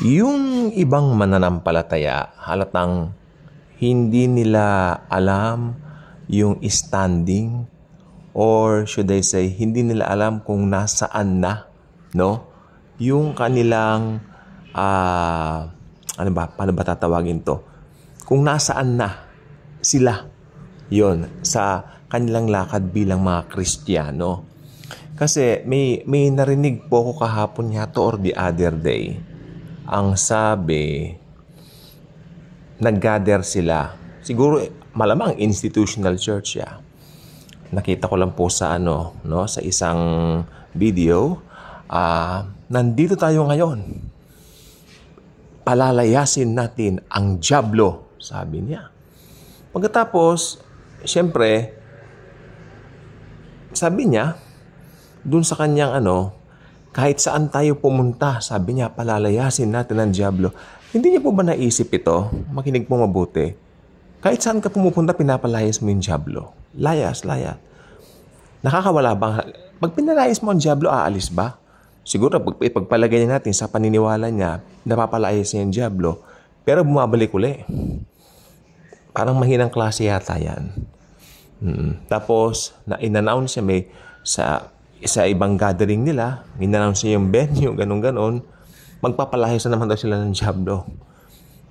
Yung ibang mananampalataya, halatang hindi nila alam yung standing, or should I say, hindi nila alam kung nasaan na, no? Yung kanilang, ano ba, paano ba tatawagin to? Kung nasaan na sila, yon sa kanilang lakad bilang mga Kristiyano. Kasi may narinig po ako kahapon yata or the other day. Ang sabi, nag-gather sila. Siguro malamang institutional church ya. Nakita ko lang po sa sa isang video. Nandito tayo ngayon. Palalayasin natin ang dyablo, sabi niya. Pagkatapos, siyempre, sabi niya, dun sa kanyang kahit saan tayo pumunta, sabi niya, palalayasin natin ang dyablo. Hindi niya po ba naisip ito? Makinig po mabuti. Kahit saan ka pumupunta, pinapalayas mo yung dyablo. Layas. Nakakawala ba? Pag pinalayas mo ang dyablo, aalis ba? Siguro, pagpalagay natin sa paniniwala niya, napapalayas niya yung dyablo, pero bumabalik uli. Parang mahinang klase yata yan. Tapos, in-announce niya sa ibang gathering nila, in-announce niya yung venue, ganun-ganon, magpapalayas na naman daw sila ng dyablo.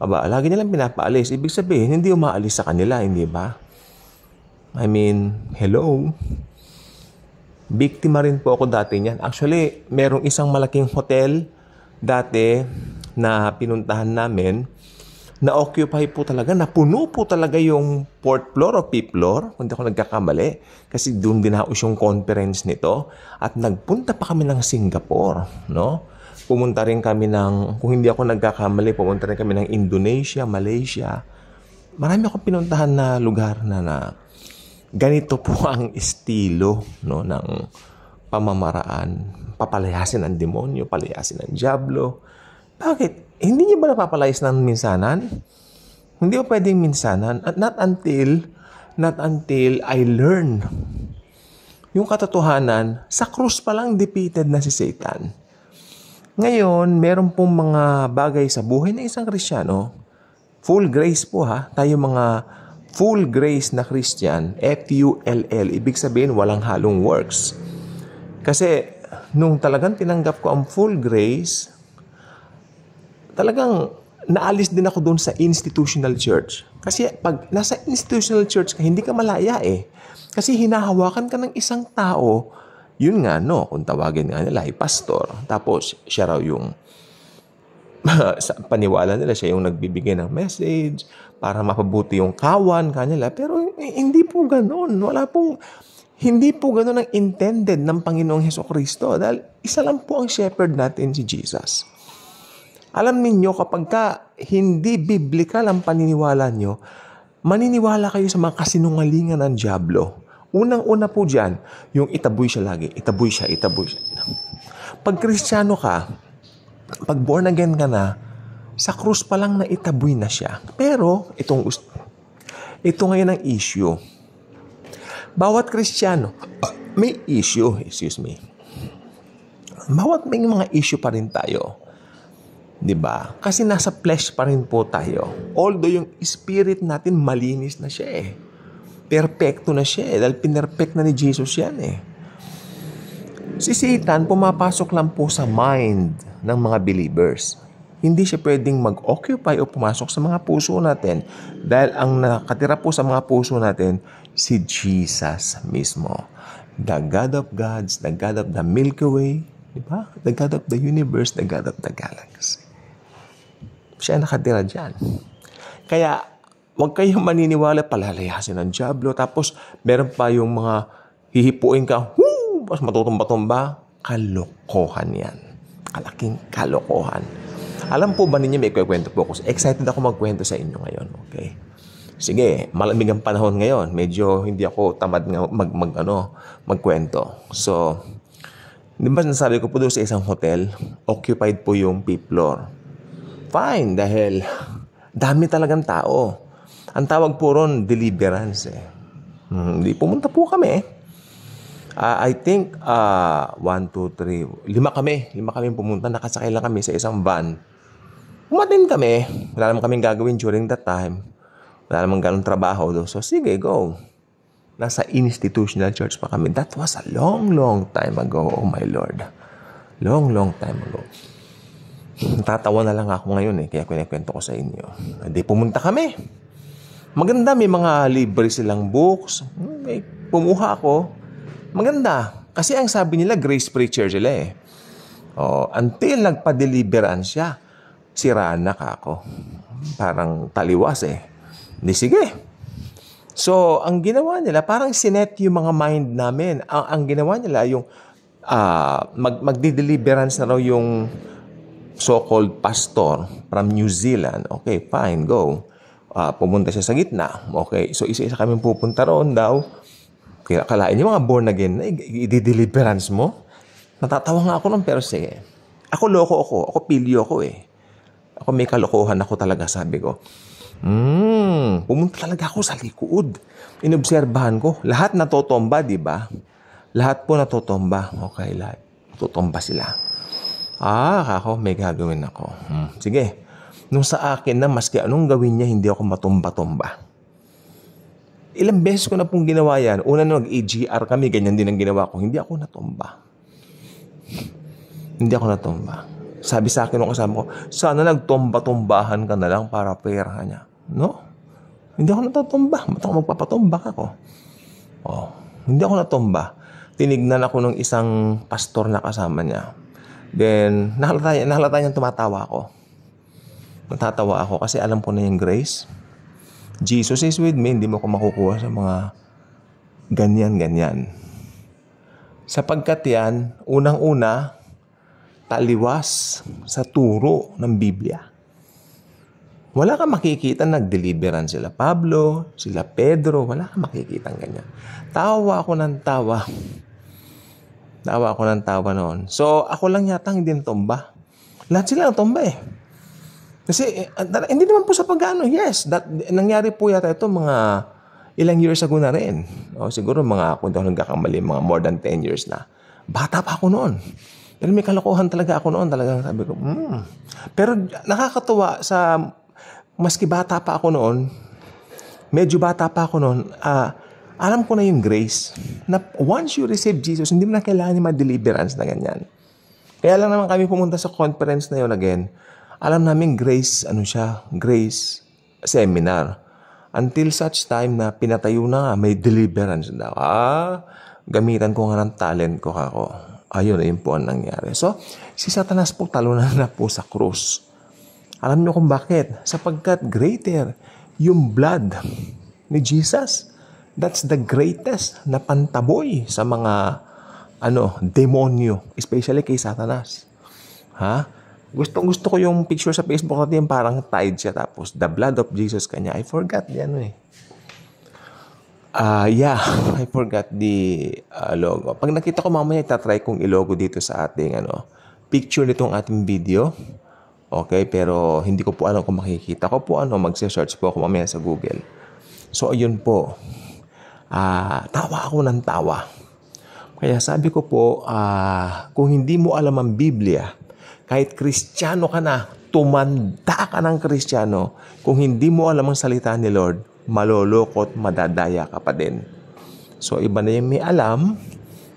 Aba, lagi nilang pinapaalis. Ibig sabihin, hindi umaalis sa kanila, hindi ba? I mean, hello? Biktima rin po ako dati niyan. Actually, merong isang malaking hotel dati na pinuntahan namin, na-occupy po talaga, napuno po talaga yung 4th floor o 5th floor, kung hindi ako nagkakamali, kasi doon dinaos yung conference nito, at nagpunta pa kami ng Singapore, no? Pumunta rin kami kung hindi ako nagkakamali, pumunta rin kami ng Indonesia, Malaysia. Marami akong pinuntahan na lugar na ganito po ang estilo, no, ng pamamaraan. Papalayasin ang demonyo, palayasin ang dyablo. Bakit? Hindi niyo ba napapalayas ng minsanan? Hindi ba pwedeng minsanan? At not until I learn yung katotohanan, sa krus pa lang defeated na si Satan. Ngayon, meron pong mga bagay sa buhay ng isang Kristiyano, full grace po ha, tayo mga full grace na Christian, F-U-L-L, ibig sabihin walang halong works. Kasi nung talagang tinanggap ko ang full grace, talagang naalis din ako doon sa institutional church. Kasi pag nasa institutional church ka, hindi ka malaya eh. Kasi hinahawakan ka ng isang tao, yun nga kung tawagin nga nila ay pastor. Tapos siya raw yung sa paniwala nila, siya yung nagbibigay ng message para mapabuti yung kawan kanila. Pero hindi po ganoon. Hindi po ganoon ang intended ng Panginoong Hesukristo. Dahil isa lang po ang shepherd natin, si Jesus. Alam ninyo, kapag hindi biblical ang paniniwala nyo, maniniwala kayo sa mga kasinungalingan ng dyablo. Unang-una po dyan, yung itaboy siya lagi. Itaboy siya. Pag Kristiyano ka, pag born again ka na, sa krus pa lang na itaboy na siya. Pero, ito ngayon ang issue. Bawat Kristiyano, may issue, Bawat may mga issue pa rin tayo. Diba? Kasi nasa flesh pa rin po tayo. Although yung spirit natin malinis na siya eh. Perfecto na siya eh. Dahil pinerfect na ni Jesus yan eh. Si Satan pumapasok lang po sa mind ng mga believers. Hindi siya pwedeng mag-occupy o pumasok sa mga puso natin. Dahil ang nakatira po sa mga puso natin, si Jesus mismo. The God of gods, the God of the Milky Way, diba? The God of the universe, the God of the galaxy. Siya nakatira dyan. Kaya, huwag kayong maniniwala, palalayasin ng dyablo. Tapos, meron pa yung mga hihipuin ka, mas matutumba-tumba. Kalokohan yan. Kalaking kalokohan. Alam po ba ninyo, may kwento po ako. Excited ako magkwento sa inyo ngayon. Okay? Sige, malamig ang panahon ngayon. Medyo hindi ako tamad magkwento. So, di ba nasabi ko po doon sa isang hotel, occupied po yung 5th floor. Fine, dahil dami talagang tao. Ang tawag po ron, deliverance eh. Di pumunta po kami. I think, 1, 2, 3, 5 kami. 5 kami pumunta. Nakasakay lang kami sa isang van. Umattend kami. Wala naman kaming gagawin during that time. Wala naman ganong trabaho doon. So, sige, go. Nasa institutional church pa kami. That was a long, long time ago, oh my Lord. Long, long time ago. Natatawa na lang ako ngayon kaya kwento ko sa inyo. Hindi pumunta kami. Maganda, may mga libre silang books. May pumuha ako. Maganda. Kasi ang sabi nila, grace preacher sila until nagpa-deliverance siya. Sira na ka ako. Parang taliwas Hindi, sige. So, ang ginawa nila, parang sinet yung mga mind namin. Ang ginawa nila, yung magdi-deliverance na raw yung so-called pastor from New Zealand. Okay, fine, go. Pumunta siya sa gitna. Okay, so isa-isa kami pupunta roon daw. Kaya kalain yung mga born again, i-deliverance mo? Natatawa nga ako nun, pero sige. Ako loko ako. Ako pilyo ako Ako may kalokohan ako talaga, sabi ko. Pumunta talaga ako sa likod. Inobserbahan ko. Lahat natotomba, di ba? Lahat po natotomba. Okay, lahat. Natotomba sila. Ako, may gagawin ako. Sige. Nung sa akin na, maski anong gawin niya, hindi ako matumba-tumba. Ilang beses ko na pong ginawa yan. Una na nag-AGR kami, ganyan din ang ginawa ko. Hindi ako natumba. Hindi ako natumba. Sabi sa akin nung kasama ko, sana nagtumba-tumbahan ka na lang para pera niya. No? Hindi ako natutumba. Ba't ako magpapatumba ako? Hindi ako natumba. Tinignan ako ng isang pastor na kasama niya. Then, nahalata niya tumatawa ako. Natatawa ako kasi alam ko na yung grace. Jesus is with me. Hindi mo ko makukuha sa mga ganyan-ganyan. Sapagkat yan, unang-una, taliwas sa turo ng Biblia. Wala kang makikita nag-deliverance sila Pablo, sila Pedro, wala kang makikita ganyan. Tawa ako ng tawa. Tawa ako ng tawa noon. So, ako lang yata hindi natumba. Lahat sila natumba Kasi, hindi naman po sa pag-ano. Yes, nangyari po yata ito mga ilang years ago na rin. Siguro kung hindi ako nagkakamali, mga more than 10 years na. Bata pa ako noon. Pero may kalokohan talaga ako noon. Talagang sabi ko, Pero nakakatuwa sa, maski bata pa ako noon, medyo bata pa ako noon, alam ko na yung grace. Na once you receive Jesus, hindi mo na kailangan yung ma-deliverance na ganyan. Kaya lang naman kami pumunta sa conference na yun again. Alam namin grace seminar. Until such time na pinatayo na nga, may deliverance daw. Gamitan ko nga ng talent ko ako. Ayun po ang nangyari. So, si Satanas po talunan na po sa krus. Alam niyo kung bakit? Sapagkat greater yung blood ni Jesus. That's the greatest na pantaboy sa mga demonyo. Especially kay Satanas. Gusto ko yung picture sa Facebook natin parang tied siya tapos the blood of Jesus kanya. I forgot I forgot the logo. Pag nakita ko mamaya, itatry kong ilogo dito sa ating picture nitong ating video. Okay, pero hindi ko po alam kung makikita ko po magse-search po ako mamaya sa Google. So, ayun po. Tawa ako ng tawa. Kaya sabi ko po, kung hindi mo alam ang Biblia, kahit Kristiyano ka na, tumanda ka ng Kristiyano, kung hindi mo alam ang salita ni Lord, malolokot, madadaya ka pa din. So, iba na yung may alam,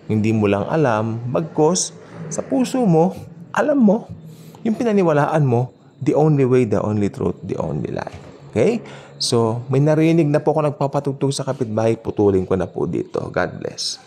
hindi mo lang alam, bagkos, sa puso mo, alam mo, yung pinaniwalaan mo, the only way, the only truth, the only life. Okay? So, may narinig na po ako nagpapatugtog sa kapitbahay, putulin ko na po dito. God bless.